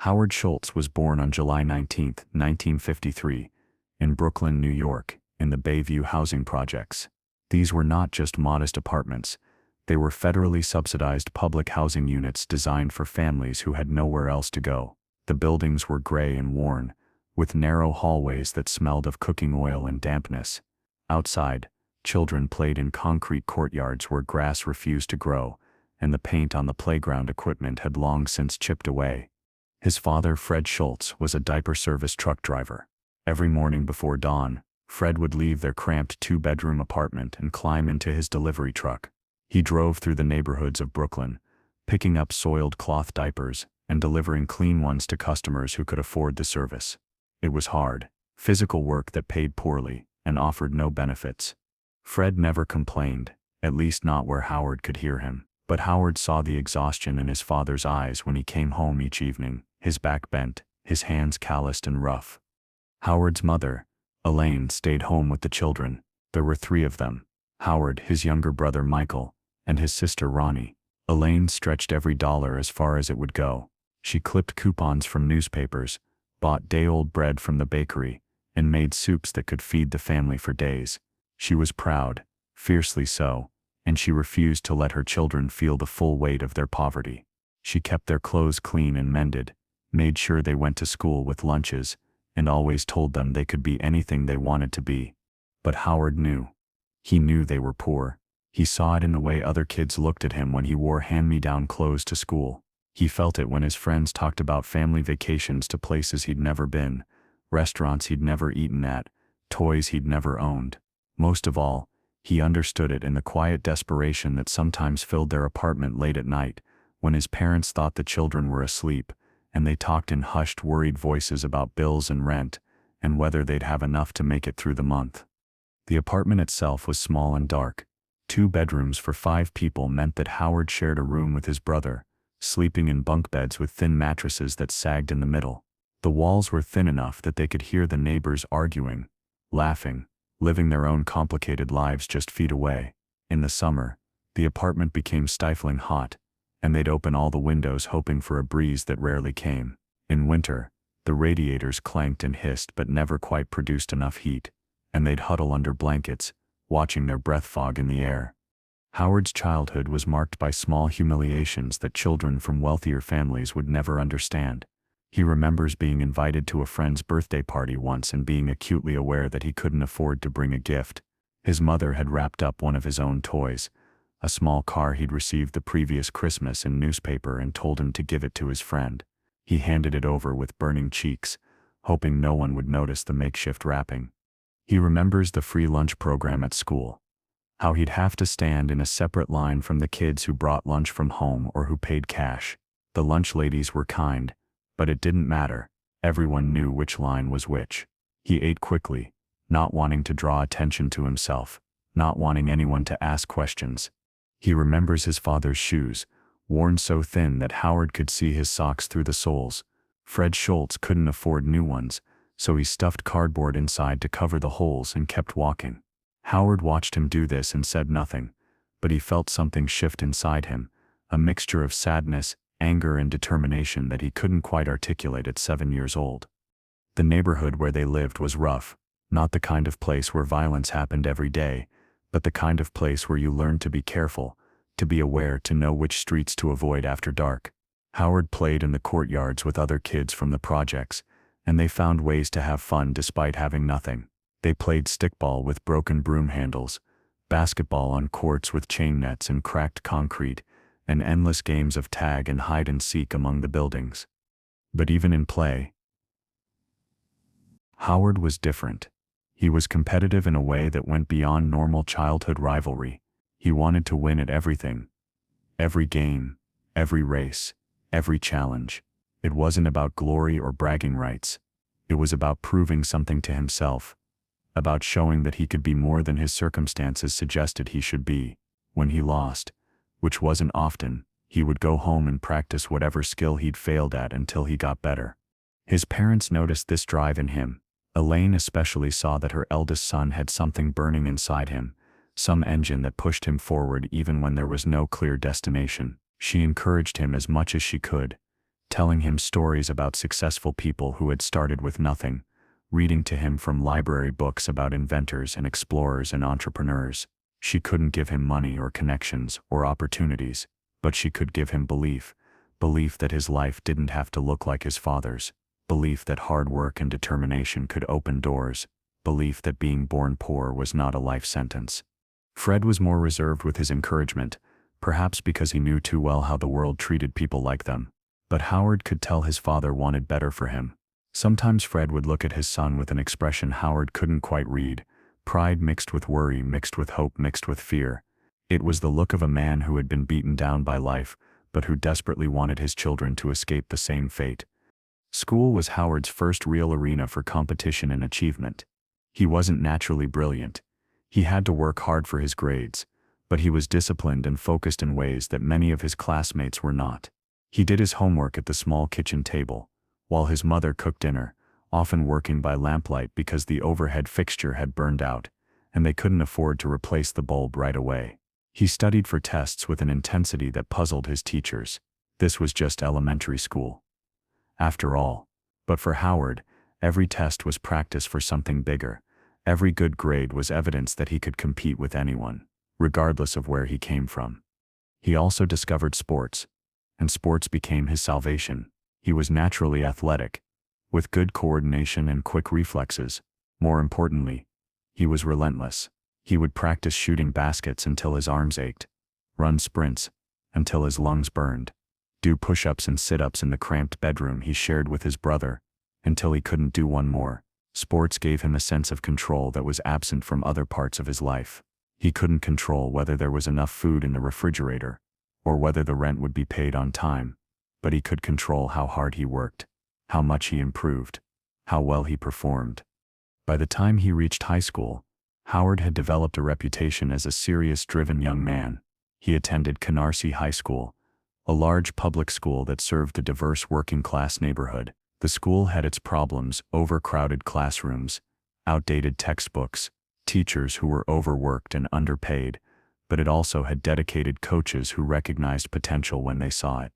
Howard Schultz was born on July 19, 1953, in Brooklyn, New York, in the Bayview housing projects. These were not just modest apartments, they were federally subsidized public housing units designed for families who had nowhere else to go. The buildings were gray and worn, with narrow hallways that smelled of cooking oil and dampness. Outside, children played in concrete courtyards where grass refused to grow, and the paint on the playground equipment had long since chipped away. His father, Fred Schultz, was a diaper service truck driver. Every morning before dawn, Fred would leave their cramped two-bedroom apartment and climb into his delivery truck. He drove through the neighborhoods of Brooklyn, picking up soiled cloth diapers and delivering clean ones to customers who could afford the service. It was hard, physical work that paid poorly and offered no benefits. Fred never complained, at least not where Howard could hear him, but Howard saw the exhaustion in his father's eyes when he came home each evening, his back bent, his hands calloused and rough. Howard's mother, Elaine, stayed home with the children. There were 3 of them: Howard, his younger brother Michael, and his sister Ronnie. Elaine stretched every dollar as far as it would go. She clipped coupons from newspapers, bought day-old bread from the bakery, and made soups that could feed the family for days. She was proud, fiercely so, and she refused to let her children feel the full weight of their poverty. She kept their clothes clean and mended, made sure they went to school with lunches, and always told them they could be anything they wanted to be. But Howard knew. He knew they were poor. He saw it in the way other kids looked at him when he wore hand-me-down clothes to school. He felt it when his friends talked about family vacations to places he'd never been, restaurants he'd never eaten at, toys he'd never owned. Most of all, he understood it in the quiet desperation that sometimes filled their apartment late at night, when his parents thought the children were asleep, and they talked in hushed, worried voices about bills and rent, and whether they'd have enough to make it through the month. The apartment itself was small and dark. 2 bedrooms for 5 people meant that Howard shared a room with his brother, sleeping in bunk beds with thin mattresses that sagged in the middle. The walls were thin enough that they could hear the neighbors arguing, laughing, living their own complicated lives just feet away. In the summer, the apartment became stifling hot, and they'd open all the windows hoping for a breeze that rarely came. In winter, the radiators clanked and hissed but never quite produced enough heat, and they'd huddle under blankets, watching their breath fog in the air. Howard's childhood was marked by small humiliations that children from wealthier families would never understand. He remembers being invited to a friend's birthday party once and being acutely aware that he couldn't afford to bring a gift. His mother had wrapped up one of his own toys, a small car he'd received the previous Christmas in newspaper, and told him to give it to his friend. He handed it over with burning cheeks, hoping no one would notice the makeshift wrapping. He remembers the free lunch program at school, how he'd have to stand in a separate line from the kids who brought lunch from home or who paid cash. The lunch ladies were kind, but it didn't matter. Everyone knew which line was which. He ate quickly, not wanting to draw attention to himself, not wanting anyone to ask questions. He remembers his father's shoes, worn so thin that Howard could see his socks through the soles. Fred Schultz couldn't afford new ones, so he stuffed cardboard inside to cover the holes and kept walking. Howard watched him do this and said nothing, but he felt something shift inside him, a mixture of sadness, anger, and determination that he couldn't quite articulate at 7 years old. The neighborhood where they lived was rough, not the kind of place where violence happened every day, but the kind of place where you learned to be careful, to be aware, to know which streets to avoid after dark. Howard played in the courtyards with other kids from the projects, and they found ways to have fun despite having nothing. They played stickball with broken broom handles, basketball on courts with chain nets and cracked concrete, and endless games of tag and hide and seek among the buildings. But even in play, Howard was different. He was competitive in a way that went beyond normal childhood rivalry. He wanted to win at everything. Every game, every race, every challenge. It wasn't about glory or bragging rights. It was about proving something to himself, about showing that he could be more than his circumstances suggested he should be. When he lost, which wasn't often, he would go home and practice whatever skill he'd failed at until he got better. His parents noticed this drive in him. Elaine especially saw that her eldest son had something burning inside him, some engine that pushed him forward even when there was no clear destination. She encouraged him as much as she could, telling him stories about successful people who had started with nothing, reading to him from library books about inventors and explorers and entrepreneurs. She couldn't give him money or connections or opportunities, but she could give him belief that his life didn't have to look like his father's, belief that hard work and determination could open doors, belief that being born poor was not a life sentence. Fred was more reserved with his encouragement, perhaps because he knew too well how the world treated people like them. But Howard could tell his father wanted better for him. Sometimes Fred would look at his son with an expression Howard couldn't quite read, pride mixed with worry, mixed with hope, mixed with fear. It was the look of a man who had been beaten down by life, but who desperately wanted his children to escape the same fate. School was Howard's first real arena for competition and achievement. He wasn't naturally brilliant. He had to work hard for his grades, but he was disciplined and focused in ways that many of his classmates were not. He did his homework at the small kitchen table, while his mother cooked dinner, often working by lamplight because the overhead fixture had burned out, and they couldn't afford to replace the bulb right away. He studied for tests with an intensity that puzzled his teachers. This was just elementary school, after all. But for Howard, every test was practice for something bigger. Every good grade was evidence that he could compete with anyone, regardless of where he came from. He also discovered sports, and sports became his salvation. He was naturally athletic, with good coordination and quick reflexes. More importantly, he was relentless. He would practice shooting baskets until his arms ached, run sprints until his lungs burned, do push-ups and sit-ups in the cramped bedroom he shared with his brother until he couldn't do one more. Sports gave him a sense of control that was absent from other parts of his life. He couldn't control whether there was enough food in the refrigerator, or whether the rent would be paid on time, but he could control how hard he worked, how much he improved, how well he performed. By the time he reached high school, Howard had developed a reputation as a serious, driven young man. He attended Canarsie High School, a large public school that served a diverse working-class neighborhood. The school had its problems: overcrowded classrooms, outdated textbooks, teachers who were overworked and underpaid, but it also had dedicated coaches who recognized potential when they saw it.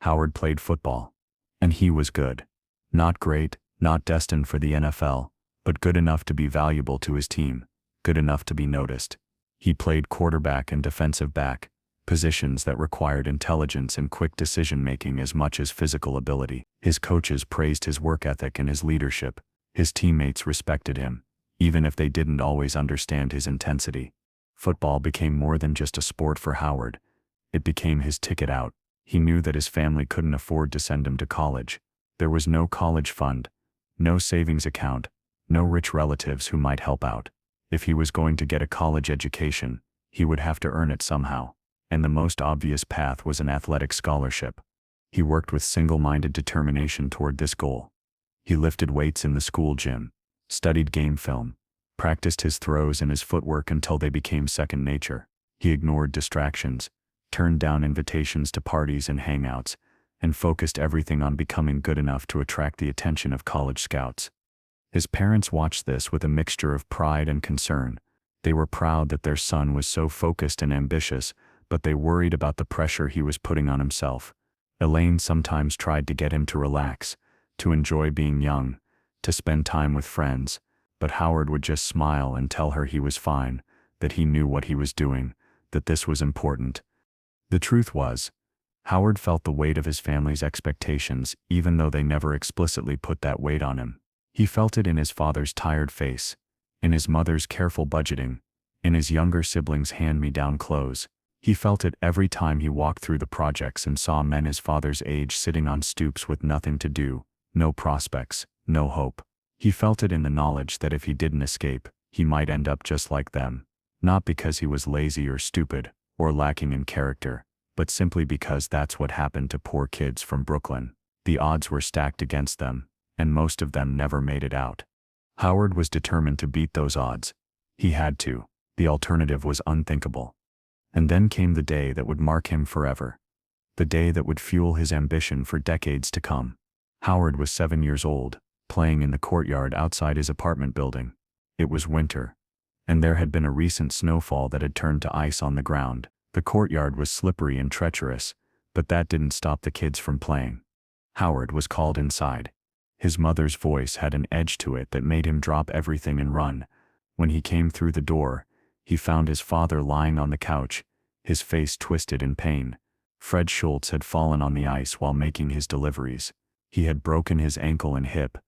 Howard played football, and he was good. Not great, not destined for the NFL, but good enough to be valuable to his team, good enough to be noticed. He played quarterback and defensive back, positions that required intelligence and quick decision-making as much as physical ability. His coaches praised his work ethic and his leadership. His teammates respected him, even if they didn't always understand his intensity. Football became more than just a sport for Howard. It became his ticket out. He knew that his family couldn't afford to send him to college. There was no college fund, no savings account, no rich relatives who might help out. If he was going to get a college education, he would have to earn it somehow, and the most obvious path was an athletic scholarship. He worked with single-minded determination toward this goal. He lifted weights in the school gym, studied game film, practiced his throws and his footwork until they became second nature. He ignored distractions, turned down invitations to parties and hangouts, and focused everything on becoming good enough to attract the attention of college scouts. His parents watched this with a mixture of pride and concern. They were proud that their son was so focused and ambitious, but they worried about the pressure he was putting on himself. Elaine sometimes tried to get him to relax, to enjoy being young, to spend time with friends, but Howard would just smile and tell her he was fine, that he knew what he was doing, that this was important. The truth was, Howard felt the weight of his family's expectations, even though they never explicitly put that weight on him. He felt it in his father's tired face, in his mother's careful budgeting, in his younger siblings' hand-me-down clothes. He felt it every time he walked through the projects and saw men his father's age sitting on stoops with nothing to do, no prospects, no hope. He felt it in the knowledge that if he didn't escape, he might end up just like them, not because he was lazy or stupid, or lacking in character, but simply because that's what happened to poor kids from Brooklyn. The odds were stacked against them, and most of them never made it out. Howard was determined to beat those odds. He had to. The alternative was unthinkable. And then came the day that would mark him forever. The day that would fuel his ambition for decades to come. Howard was 7 years old, playing in the courtyard outside his apartment building. It was winter, and there had been a recent snowfall that had turned to ice on the ground. The courtyard was slippery and treacherous, but that didn't stop the kids from playing. Howard was called inside. His mother's voice had an edge to it that made him drop everything and run. When he came through the door, he found his father lying on the couch, his face twisted in pain. Fred Schultz had fallen on the ice while making his deliveries. He had broken his ankle and hip.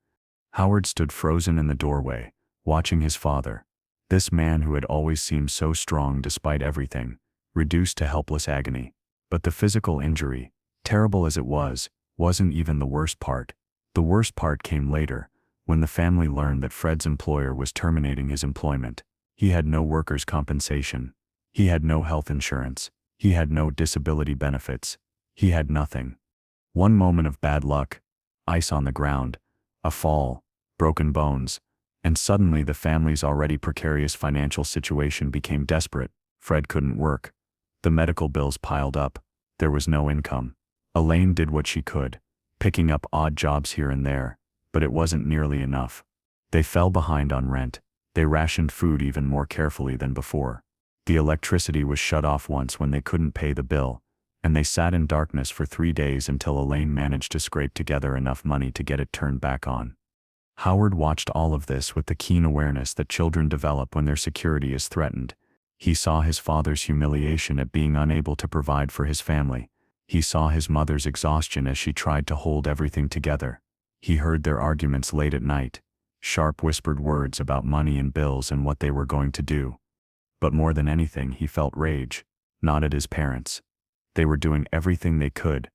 Howard stood frozen in the doorway, watching his father, this man who had always seemed so strong despite everything, reduced to helpless agony. But the physical injury, terrible as it was, wasn't even the worst part. The worst part came later, when the family learned that Fred's employer was terminating his employment. He had no workers' compensation. He had no health insurance. He had no disability benefits. He had nothing. One moment of bad luck, ice on the ground, a fall, broken bones, and suddenly the family's already precarious financial situation became desperate. Fred couldn't work. The medical bills piled up. There was no income. Elaine did what she could, picking up odd jobs here and there, but it wasn't nearly enough. They fell behind on rent. They rationed food even more carefully than before. The electricity was shut off once when they couldn't pay the bill, and they sat in darkness for 3 days until Elaine managed to scrape together enough money to get it turned back on. Howard watched all of this with the keen awareness that children develop when their security is threatened. He saw his father's humiliation at being unable to provide for his family. He saw his mother's exhaustion as she tried to hold everything together. He heard their arguments late at night, sharp whispered words about money and bills and what they were going to do. But more than anything, he felt rage, not at his parents. They were doing everything they could,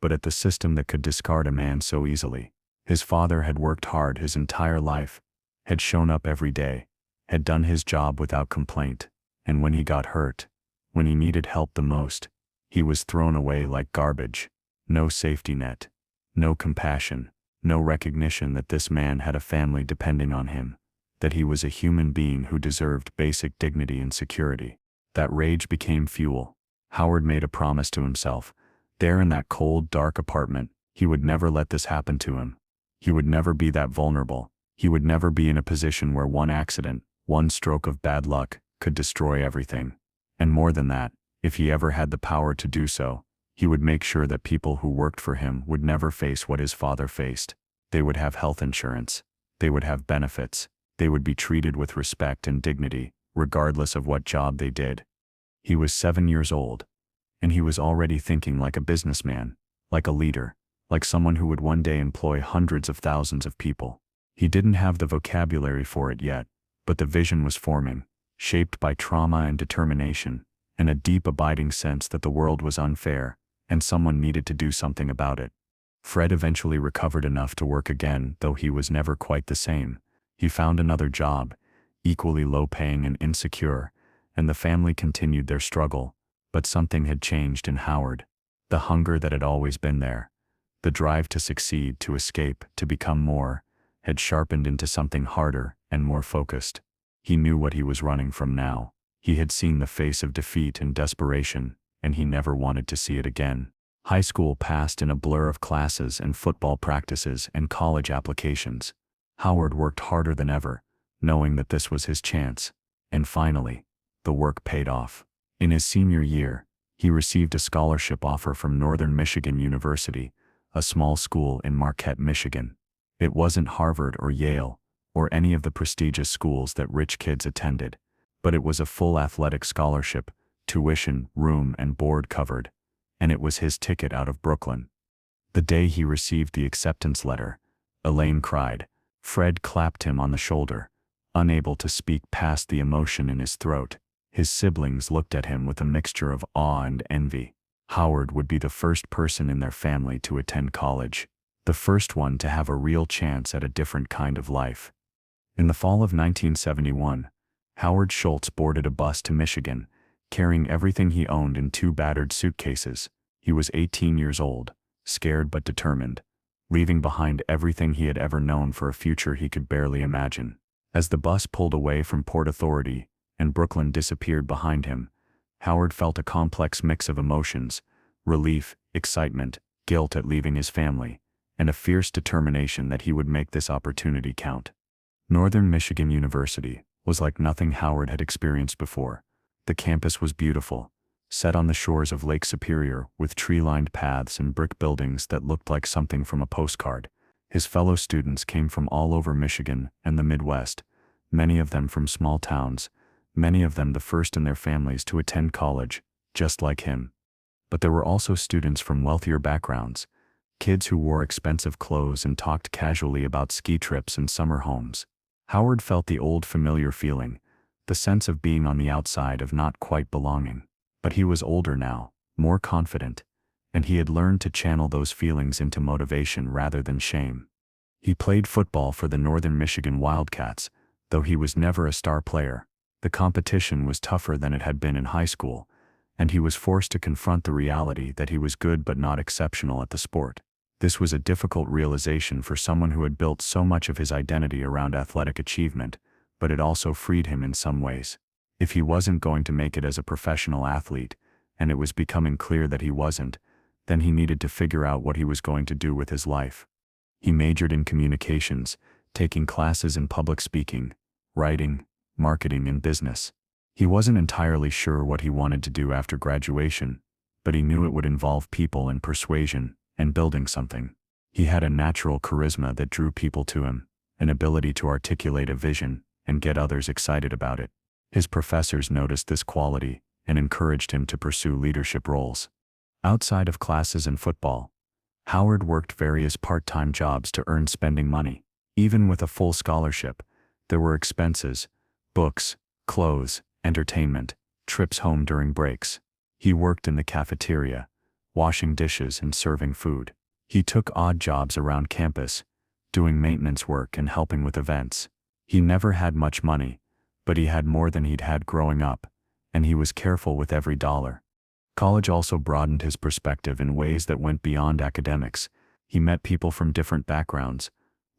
but at the system that could discard a man so easily. His father had worked hard his entire life, had shown up every day, had done his job without complaint, and when he got hurt, when he needed help the most, he was thrown away like garbage. No safety net, no compassion, no recognition that this man had a family depending on him, that he was a human being who deserved basic dignity and security. That rage became fuel. Howard made a promise to himself. There in that cold, dark apartment, he would never let this happen to him. He would never be that vulnerable. He would never be in a position where one accident, one stroke of bad luck, could destroy everything. And more than that, if he ever had the power to do so, he would make sure that people who worked for him would never face what his father faced. They would have health insurance. They would have benefits. They would be treated with respect and dignity, regardless of what job they did. He was 7 years old, and he was already thinking like a businessman, like a leader, like someone who would one day employ hundreds of thousands of people. He didn't have the vocabulary for it yet, but the vision was forming, shaped by trauma and determination, and a deep abiding sense that the world was unfair, and someone needed to do something about it. Fred eventually recovered enough to work again, though he was never quite the same. He found another job, equally low-paying and insecure, and the family continued their struggle. But something had changed in Howard. The hunger that had always been there, the drive to succeed, to escape, to become more, had sharpened into something harder and more focused. He knew what he was running from now. He had seen the face of defeat and desperation, and he never wanted to see it again. High school passed in a blur of classes and football practices and college applications. Howard worked harder than ever, knowing that this was his chance. And finally, the work paid off. In his senior year, he received a scholarship offer from Northern Michigan University, a small school in Marquette, Michigan. It wasn't Harvard or Yale, or any of the prestigious schools that rich kids attended, but it was a full athletic scholarship, tuition, room, and board covered, and it was his ticket out of Brooklyn. The day he received the acceptance letter, Elaine cried. Fred clapped him on the shoulder, unable to speak past the emotion in his throat. His siblings looked at him with a mixture of awe and envy. Howard would be the first person in their family to attend college, the first one to have a real chance at a different kind of life. In the fall of 1971, Howard Schultz boarded a bus to Michigan, carrying everything he owned in 2 battered suitcases. He was 18 years old, scared but determined, leaving behind everything he had ever known for a future he could barely imagine. As the bus pulled away from Port Authority and Brooklyn disappeared behind him, Howard felt a complex mix of emotions: relief, excitement, guilt at leaving his family, and a fierce determination that he would make this opportunity count. Northern Michigan University was like nothing Howard had experienced before. The campus was beautiful, set on the shores of Lake Superior with tree-lined paths and brick buildings that looked like something from a postcard. His fellow students came from all over Michigan and the Midwest, many of them from small towns, many of them the first in their families to attend college, just like him. But there were also students from wealthier backgrounds, kids who wore expensive clothes and talked casually about ski trips and summer homes. Howard felt the old familiar feeling, the sense of being on the outside, of not quite belonging. But he was older now, more confident, and he had learned to channel those feelings into motivation rather than shame. He played football for the Northern Michigan Wildcats, though he was never a star player. The competition was tougher than it had been in high school, and he was forced to confront the reality that he was good but not exceptional at the sport. This was a difficult realization for someone who had built so much of his identity around athletic achievement, but it also freed him in some ways. If he wasn't going to make it as a professional athlete, and it was becoming clear that he wasn't, then he needed to figure out what he was going to do with his life. He majored in communications, taking classes in public speaking, writing, marketing, and business. He wasn't entirely sure what he wanted to do after graduation, but he knew it would involve people and persuasion and building something. He had a natural charisma that drew people to him, an ability to articulate a vision and get others excited about it. His professors noticed this quality and encouraged him to pursue leadership roles. Outside of classes and football, Howard worked various part-time jobs to earn spending money. Even with a full scholarship, there were expenses: books, clothes, entertainment, trips home during breaks. He worked in the cafeteria, washing dishes and serving food. He took odd jobs around campus, doing maintenance work and helping with events. He never had much money, but he had more than he'd had growing up, and he was careful with every dollar. College also broadened his perspective in ways that went beyond academics. He met people from different backgrounds,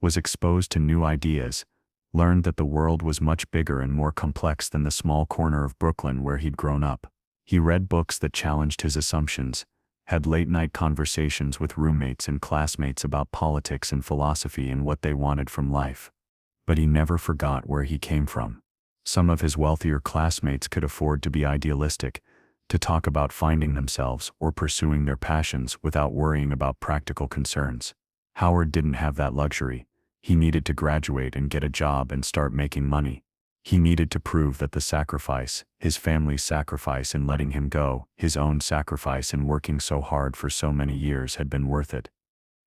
was exposed to new ideas, learned that the world was much bigger and more complex than the small corner of Brooklyn where he'd grown up. He read books that challenged his assumptions, had late-night conversations with roommates and classmates about politics and philosophy and what they wanted from life. But he never forgot where he came from. Some of his wealthier classmates could afford to be idealistic, to talk about finding themselves or pursuing their passions without worrying about practical concerns. Howard didn't have that luxury. He needed to graduate and get a job and start making money. He needed to prove that the sacrifice, his family's sacrifice in letting him go, his own sacrifice in working so hard for so many years, had been worth it.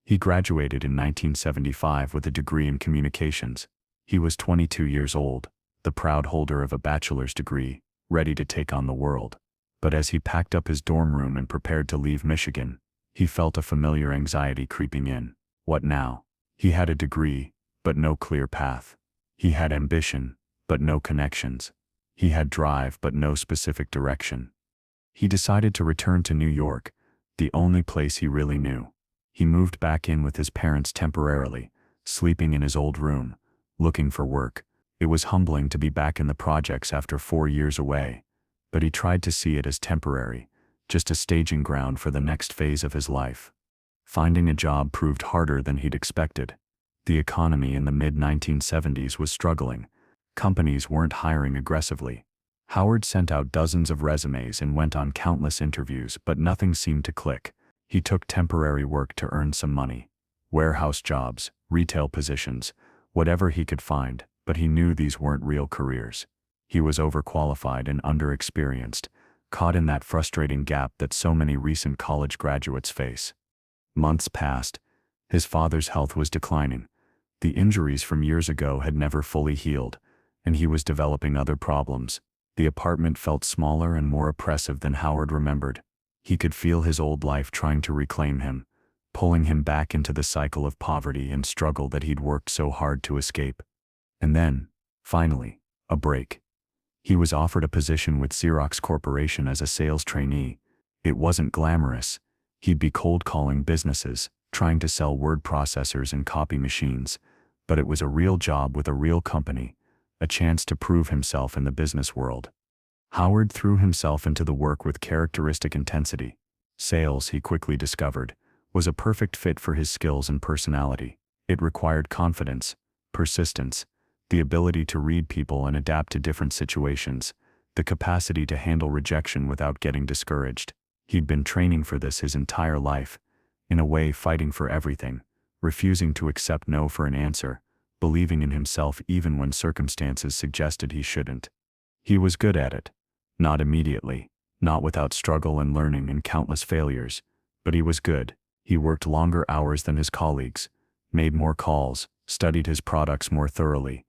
He graduated in 1975 with a degree in communications. He was 22 years old, the proud holder of a bachelor's degree, ready to take on the world. But as he packed up his dorm room and prepared to leave Michigan, he felt a familiar anxiety creeping in. What now? He had a degree, but no clear path. He had ambition, but no connections. He had drive, but no specific direction. He decided to return to New York, the only place he really knew. He moved back in with his parents temporarily, sleeping in his old room, looking for work. It was humbling to be back in the projects after 4 years away, but he tried to see it as temporary, just a staging ground for the next phase of his life. Finding a job proved harder than he'd expected. The economy in the mid-1970s was struggling. Companies weren't hiring aggressively. Howard sent out dozens of resumes and went on countless interviews, but nothing seemed to click. He took temporary work to earn some money. Warehouse jobs, retail positions, whatever he could find, but he knew these weren't real careers. He was overqualified and underexperienced, caught in that frustrating gap that so many recent college graduates face. Months passed. His father's health was declining. The injuries from years ago had never fully healed, and he was developing other problems. The apartment felt smaller and more oppressive than Howard remembered. He could feel his old life trying to reclaim him, pulling him back into the cycle of poverty and struggle that he'd worked so hard to escape. And then, finally, a break. He was offered a position with Xerox Corporation as a sales trainee. It wasn't glamorous. He'd be cold calling businesses, trying to sell word processors and copy machines, but it was a real job with a real company, a chance to prove himself in the business world. Howard threw himself into the work with characteristic intensity. Sales, he quickly discovered, was a perfect fit for his skills and personality. It required confidence, persistence, the ability to read people and adapt to different situations, the capacity to handle rejection without getting discouraged. He'd been training for this his entire life, in a way fighting for everything, refusing to accept no for an answer, believing in himself even when circumstances suggested he shouldn't. He was good at it. Not immediately, not without struggle and learning and countless failures, but he was good. He worked longer hours than his colleagues, made more calls, studied his products more thoroughly,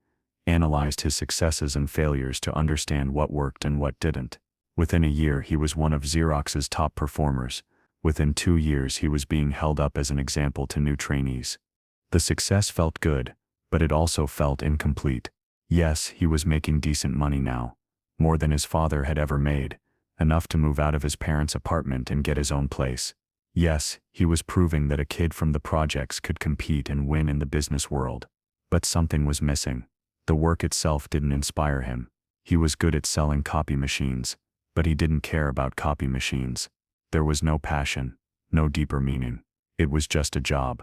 analyzed his successes and failures to understand what worked and what didn't. Within a year he was one of Xerox's top performers. Within 2 years he was being held up as an example to new trainees. The success felt good, but it also felt incomplete. Yes, he was making decent money now, more than his father had ever made, enough to move out of his parents' apartment and get his own place. Yes, he was proving that a kid from the projects could compete and win in the business world. But something was missing. The work itself didn't inspire him. He was good at selling copy machines, but he didn't care about copy machines. There was no passion, no deeper meaning. It was just a job.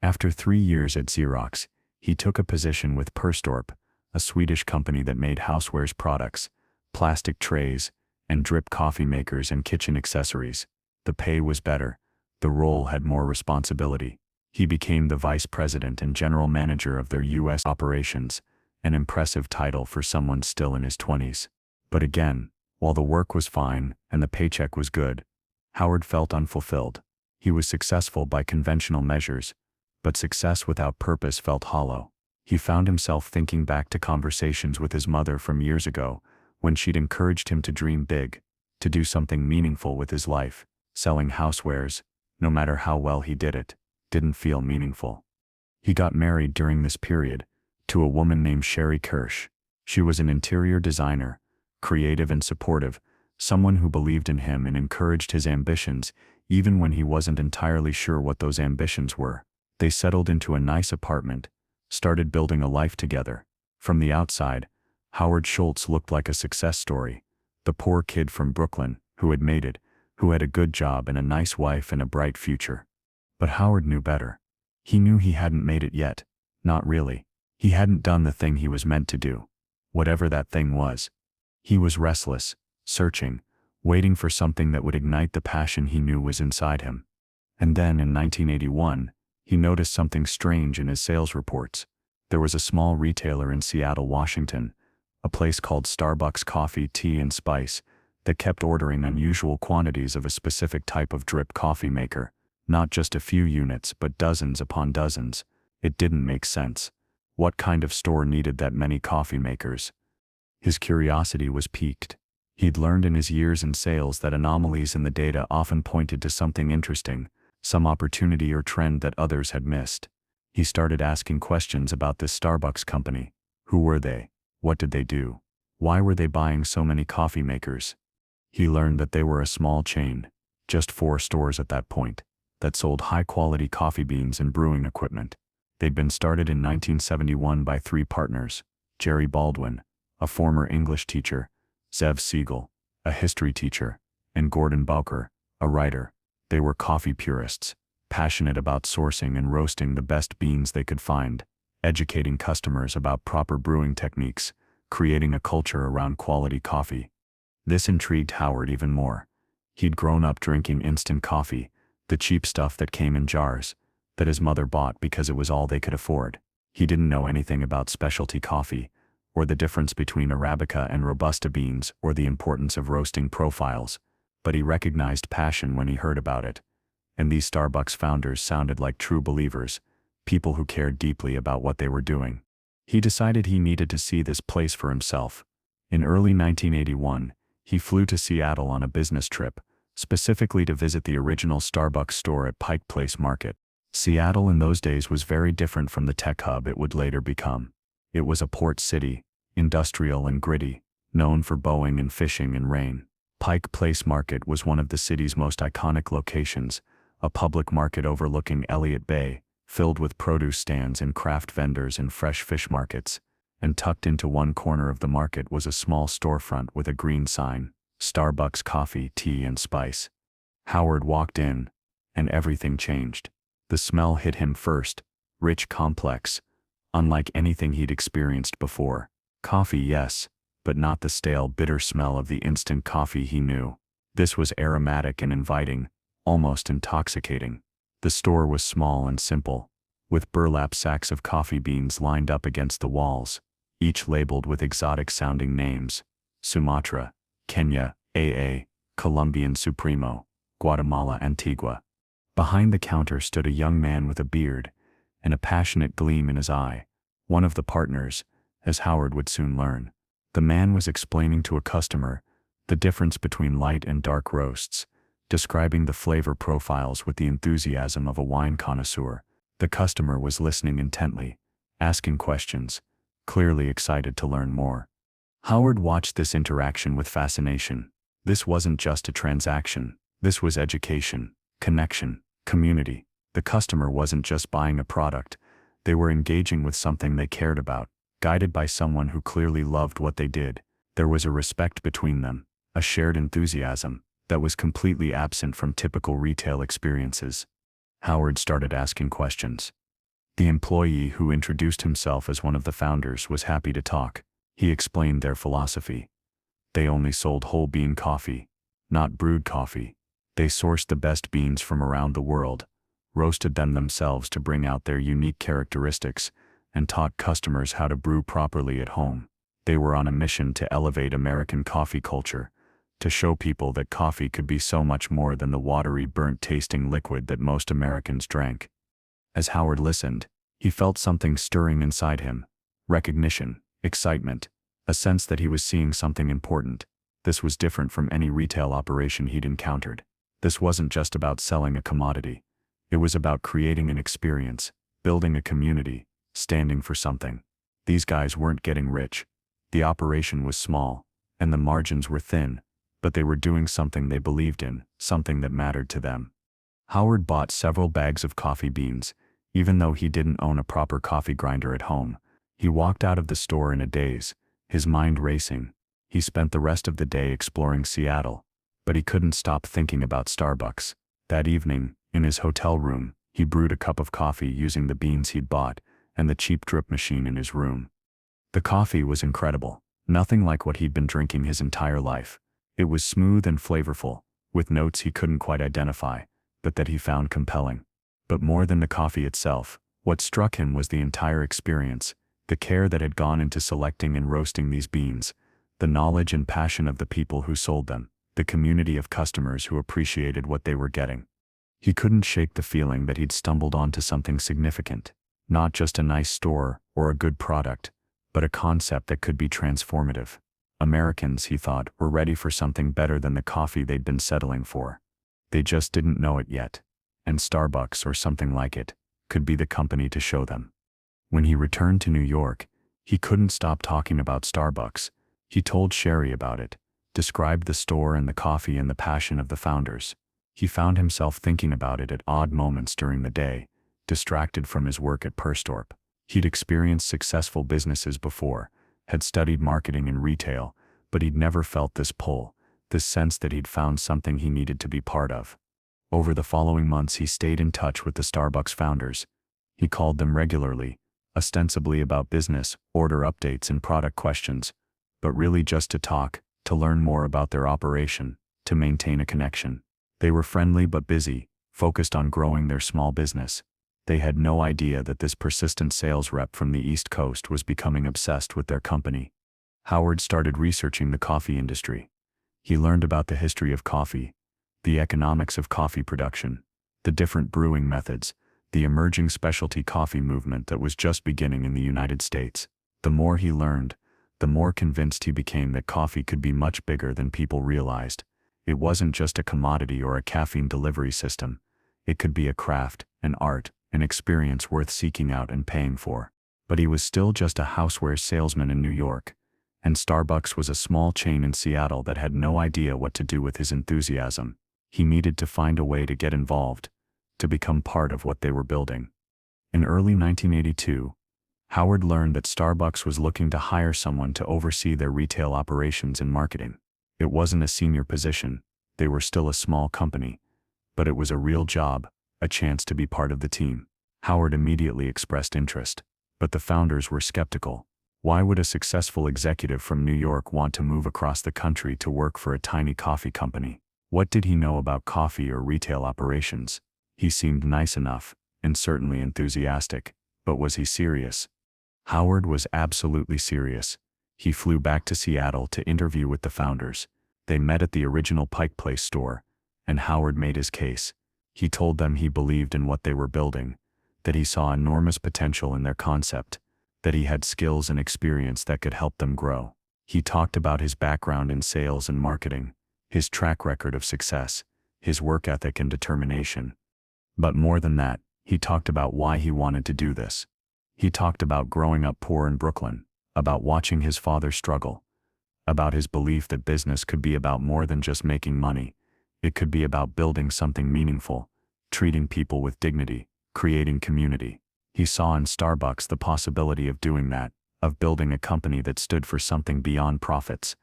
After 3 years at Xerox, he took a position with Perstorp, a Swedish company that made housewares products, plastic trays, and drip coffee makers and kitchen accessories. The pay was better. The role had more responsibility. He became the vice president and general manager of their U.S. operations, an impressive title for someone still in his 20s. But again, while the work was fine and the paycheck was good, Howard felt unfulfilled. He was successful by conventional measures, but success without purpose felt hollow. He found himself thinking back to conversations with his mother from years ago, when she'd encouraged him to dream big, to do something meaningful with his life. Selling housewares, no matter how well he did it, didn't feel meaningful. He got married during this period, to a woman named Sherry Kirsch. She was an interior designer, creative and supportive, someone who believed in him and encouraged his ambitions, even when he wasn't entirely sure what those ambitions were. They settled into a nice apartment, started building a life together. From the outside, Howard Schultz looked like a success story, the poor kid from Brooklyn, who had made it, who had a good job and a nice wife and a bright future. But Howard knew better. He knew he hadn't made it yet. Not really. He hadn't done the thing he was meant to do. Whatever that thing was. He was restless, searching, waiting for something that would ignite the passion he knew was inside him. And then in 1981, he noticed something strange in his sales reports. There was a small retailer in Seattle, Washington, a place called Starbucks Coffee, Tea and Spice, that kept ordering unusual quantities of a specific type of drip coffee maker, not just a few units but dozens upon dozens. It didn't make sense. What kind of store needed that many coffee makers? His curiosity was piqued. He'd learned in his years in sales that anomalies in the data often pointed to something interesting, some opportunity or trend that others had missed. He started asking questions about this Starbucks company. Who were they? What did they do? Why were they buying so many coffee makers? He learned that they were a small chain, just 4 stores at that point, that sold high-quality coffee beans and brewing equipment. They'd been started in 1971 by 3 partners, Jerry Baldwin, a former English teacher, Zev Siegel, a history teacher, and Gordon Bowker, a writer. They were coffee purists, passionate about sourcing and roasting the best beans they could find, educating customers about proper brewing techniques, creating a culture around quality coffee. This intrigued Howard even more. He'd grown up drinking instant coffee, the cheap stuff that came in jars, that his mother bought because it was all they could afford. He didn't know anything about specialty coffee, or the difference between Arabica and Robusta beans, or the importance of roasting profiles, but he recognized passion when he heard about it. And these Starbucks founders sounded like true believers, people who cared deeply about what they were doing. He decided he needed to see this place for himself. In early 1981, he flew to Seattle on a business trip, specifically to visit the original Starbucks store at Pike Place Market. Seattle in those days was very different from the tech hub it would later become. It was a port city, industrial and gritty, known for Boeing and fishing and rain. Pike Place Market was one of the city's most iconic locations, a public market overlooking Elliott Bay, filled with produce stands and craft vendors and fresh fish markets. And tucked into one corner of the market was a small storefront with a green sign, Starbucks Coffee, Tea and Spice. Howard walked in, and everything changed. The smell hit him first, rich, complex, unlike anything he'd experienced before. Coffee, yes, but not the stale, bitter smell of the instant coffee he knew. This was aromatic and inviting, almost intoxicating. The store was small and simple, with burlap sacks of coffee beans lined up against the walls, each labeled with exotic-sounding names: Sumatra, Kenya, AA, Colombian Supremo, Guatemala Antigua. Behind the counter stood a young man with a beard and a passionate gleam in his eye, one of the partners, as Howard would soon learn. The man was explaining to a customer the difference between light and dark roasts, describing the flavor profiles with the enthusiasm of a wine connoisseur. The customer was listening intently, asking questions, clearly excited to learn more. Howard watched this interaction with fascination. This wasn't just a transaction. This was education, connection, community. The customer wasn't just buying a product. They were engaging with something they cared about, guided by someone who clearly loved what they did. There was a respect between them, a shared enthusiasm that was completely absent from typical retail experiences. Howard started asking questions. The employee who introduced himself as one of the founders was happy to talk. He explained their philosophy. They only sold whole bean coffee, not brewed coffee. They sourced the best beans from around the world, roasted them themselves to bring out their unique characteristics, and taught customers how to brew properly at home. They were on a mission to elevate American coffee culture, to show people that coffee could be so much more than the watery, burnt-tasting liquid that most Americans drank. As Howard listened, he felt something stirring inside him: recognition, excitement, a sense that he was seeing something important. This was different from any retail operation he'd encountered. This wasn't just about selling a commodity. It was about creating an experience, building a community, standing for something. These guys weren't getting rich. The operation was small, and the margins were thin, but they were doing something they believed in, something that mattered to them. Howard bought several bags of coffee beans, even though he didn't own a proper coffee grinder at home. He walked out of the store in a daze, his mind racing. He spent the rest of the day exploring Seattle, but he couldn't stop thinking about Starbucks. That evening, in his hotel room, he brewed a cup of coffee using the beans he'd bought and the cheap drip machine in his room. The coffee was incredible, nothing like what he'd been drinking his entire life. It was smooth and flavorful, with notes he couldn't quite identify, but that he found compelling. But more than the coffee itself, what struck him was the entire experience, the care that had gone into selecting and roasting these beans, the knowledge and passion of the people who sold them, the community of customers who appreciated what they were getting. He couldn't shake the feeling that he'd stumbled onto something significant, not just a nice store or a good product, but a concept that could be transformative. Americans, he thought, were ready for something better than the coffee they'd been settling for. They just didn't know it yet, and Starbucks, or something like it, could be the company to show them. When he returned to New York, he couldn't stop talking about Starbucks. He told Sherry about it, described the store and the coffee and the passion of the founders. He found himself thinking about it at odd moments during the day, distracted from his work at Perstorp. He'd experienced successful businesses before, had studied marketing and retail, but he'd never felt this pull, this sense that he'd found something he needed to be part of. Over the following months, he stayed in touch with the Starbucks founders. He called them regularly, ostensibly about business, order updates, and product questions, but really just to talk, to learn more about their operation, to maintain a connection. They were friendly but busy, focused on growing their small business. They had no idea that this persistent sales rep from the East Coast was becoming obsessed with their company. Howard started researching the coffee industry. He learned about the history of coffee, the economics of coffee production, the different brewing methods, the emerging specialty coffee movement that was just beginning in the United States. The more he learned, the more convinced he became that coffee could be much bigger than people realized. It wasn't just a commodity or a caffeine delivery system. It could be a craft, an art, an experience worth seeking out and paying for. But he was still just a houseware salesman in New York, and Starbucks was a small chain in Seattle that had no idea what to do with his enthusiasm. He needed to find a way to get involved, to become part of what they were building. In early 1982, Howard learned that Starbucks was looking to hire someone to oversee their retail operations and marketing. It wasn't a senior position, they were still a small company, but it was a real job, a chance to be part of the team. Howard immediately expressed interest, but the founders were skeptical. Why would a successful executive from New York want to move across the country to work for a tiny coffee company? What did he know about coffee or retail operations? He seemed nice enough, and certainly enthusiastic, but was he serious? Howard was absolutely serious. He flew back to Seattle to interview with the founders. They met at the original Pike Place store, and Howard made his case. He told them he believed in what they were building, that he saw enormous potential in their concept, that he had skills and experience that could help them grow. He talked about his background in sales and marketing, his track record of success, his work ethic and determination. But more than that, he talked about why he wanted to do this. He talked about growing up poor in Brooklyn, about watching his father struggle, about his belief that business could be about more than just making money. It could be about building something meaningful, treating people with dignity, creating community. He saw in Starbucks the possibility of doing that, of building a company that stood for something beyond profits.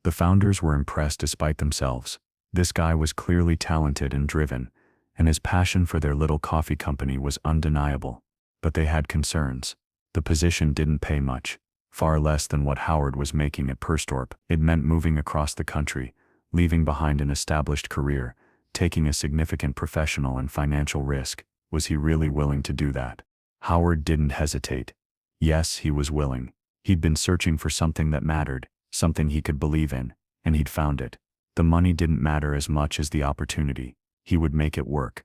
The founders were impressed despite themselves. This guy was clearly talented and driven, and his passion for their little coffee company was undeniable. But they had concerns. The position didn't pay much, far less than what Howard was making at Perstorp. It meant moving across the country, leaving behind an established career, taking a significant professional and financial risk. Was he really willing to do that? Howard didn't hesitate. Yes, he was willing. He'd been searching for something that mattered, something he could believe in, and he'd found it. The money didn't matter as much as the opportunity. He would make it work.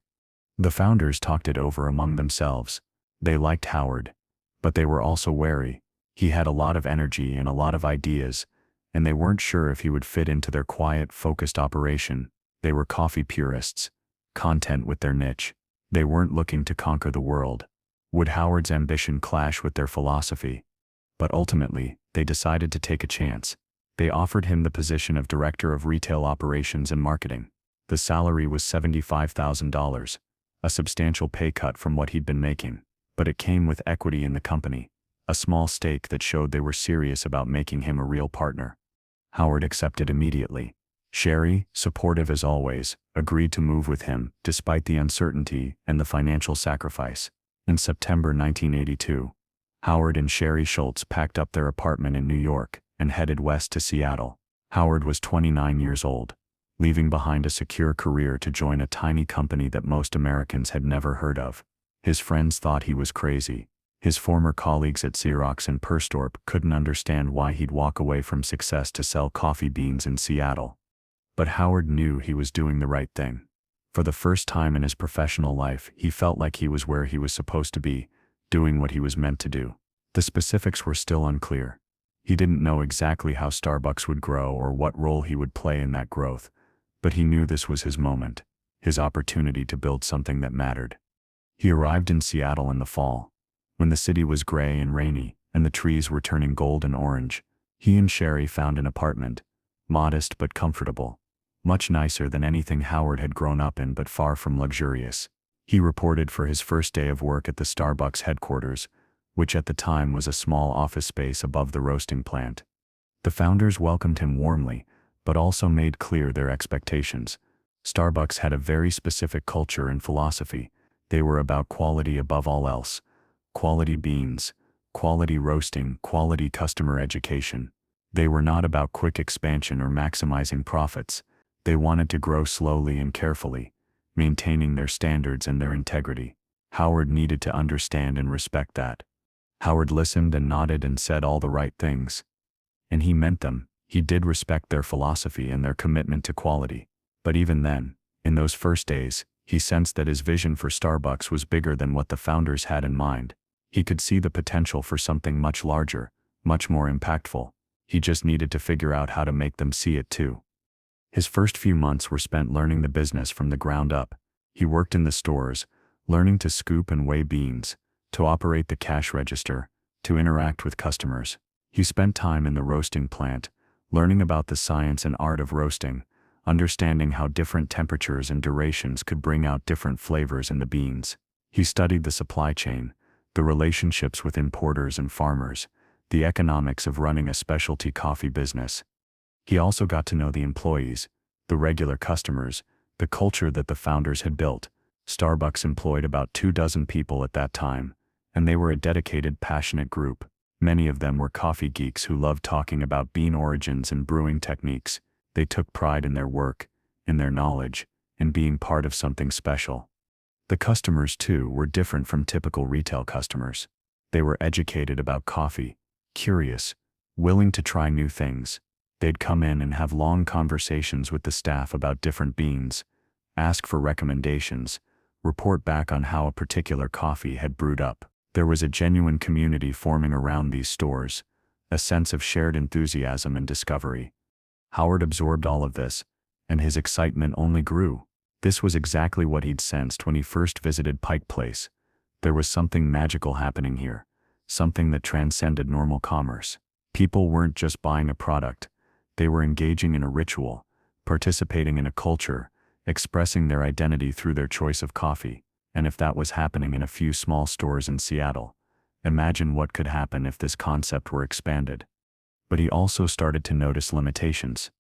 The founders talked it over among themselves. They liked Howard, but they were also wary. He had a lot of energy and a lot of ideas, and they weren't sure if he would fit into their quiet, focused operation. They were coffee purists, content with their niche. They weren't looking to conquer the world. Would Howard's ambition clash with their philosophy? But ultimately, they decided to take a chance. They offered him the position of Director of Retail Operations and Marketing. The salary was $75,000, a substantial pay cut from what he'd been making. But it came with equity in the company, a small stake that showed they were serious about making him a real partner. Howard accepted immediately. Sherry, supportive as always, agreed to move with him, despite the uncertainty and the financial sacrifice. In September 1982, Howard and Sherry Schultz packed up their apartment in New York and headed west to Seattle. Howard was 29 years old, leaving behind a secure career to join a tiny company that most Americans had never heard of. His friends thought he was crazy. His former colleagues at Xerox and Perstorp couldn't understand why he'd walk away from success to sell coffee beans in Seattle. But Howard knew he was doing the right thing. For the first time in his professional life, he felt like he was where he was supposed to be, doing what he was meant to do. The specifics were still unclear. He didn't know exactly how Starbucks would grow or what role he would play in that growth, but he knew this was his moment, his opportunity to build something that mattered. He arrived in Seattle in the fall, when the city was gray and rainy, and the trees were turning gold and orange. He and Sherry found an apartment, modest but comfortable, much nicer than anything Howard had grown up in but far from luxurious. He reported for his first day of work at the Starbucks headquarters, which at the time was a small office space above the roasting plant. The founders welcomed him warmly, but also made clear their expectations. Starbucks had a very specific culture and philosophy. They were about quality above all else. Quality beans, quality roasting, quality customer education. They were not about quick expansion or maximizing profits. They wanted to grow slowly and carefully, maintaining their standards and their integrity. Howard needed to understand and respect that. Howard listened and nodded and said all the right things. And he meant them. He did respect their philosophy and their commitment to quality. But even then, in those first days, he sensed that his vision for Starbucks was bigger than what the founders had in mind. He could see the potential for something much larger, much more impactful. He just needed to figure out how to make them see it too. His first few months were spent learning the business from the ground up. He worked in the stores, learning to scoop and weigh beans, to operate the cash register, to interact with customers. He spent time in the roasting plant, learning about the science and art of roasting, understanding how different temperatures and durations could bring out different flavors in the beans. He studied the supply chain, the relationships with importers and farmers, the economics of running a specialty coffee business. He also got to know the employees, the regular customers, the culture that the founders had built. Starbucks employed about 24 people at that time, and they were a dedicated, passionate group. Many of them were coffee geeks who loved talking about bean origins and brewing techniques. They took pride in their work, in their knowledge, in being part of something special. The customers, too, were different from typical retail customers. They were educated about coffee, curious, willing to try new things. They'd come in and have long conversations with the staff about different beans, ask for recommendations, report back on how a particular coffee had brewed up. There was a genuine community forming around these stores, a sense of shared enthusiasm and discovery. Howard absorbed all of this, and his excitement only grew. This was exactly what he'd sensed when he first visited Pike Place. There was something magical happening here, something that transcended normal commerce. People weren't just buying a product, they were engaging in a ritual, participating in a culture, expressing their identity through their choice of coffee. And if that was happening in a few small stores in Seattle, imagine what could happen if this concept were expanded. But he also started to notice limitations.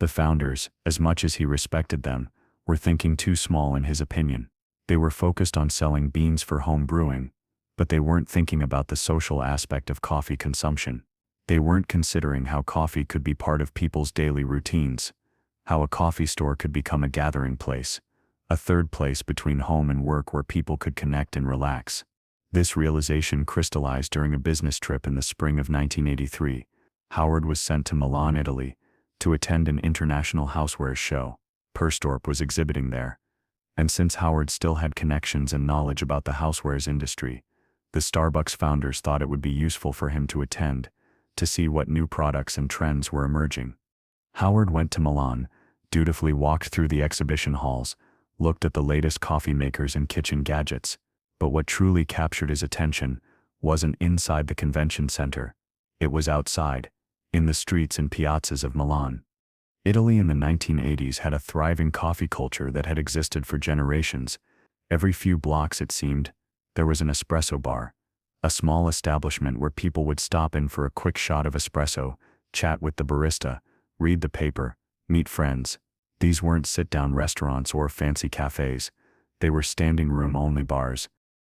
The founders, as much as he respected them, were thinking too small in his opinion. They were focused on selling beans for home brewing, but they weren't thinking about the social aspect of coffee consumption. They weren't considering how coffee could be part of people's daily routines, how a coffee store could become a gathering place, a third place between home and work where people could connect and relax. This realization crystallized during a business trip in the spring of 1983. Howard was sent to Milan, Italy, to attend an international housewares show. Perstorp was exhibiting there. And since Howard still had connections and knowledge about the housewares industry, the Starbucks founders thought it would be useful for him to attend, to see what new products and trends were emerging. Howard went to Milan, dutifully walked through the exhibition halls, looked at the latest coffee makers and kitchen gadgets, but what truly captured his attention wasn't inside the convention center. It was outside, in the streets and piazzas of Milan. Italy in the 1980s had a thriving coffee culture that had existed for generations. Every few blocks, it seemed, there was an espresso bar, a small establishment where people would stop in for a quick shot of espresso, chat with the barista, read the paper, meet friends. These weren't sit-down restaurants or fancy cafes. They were standing room-only bars,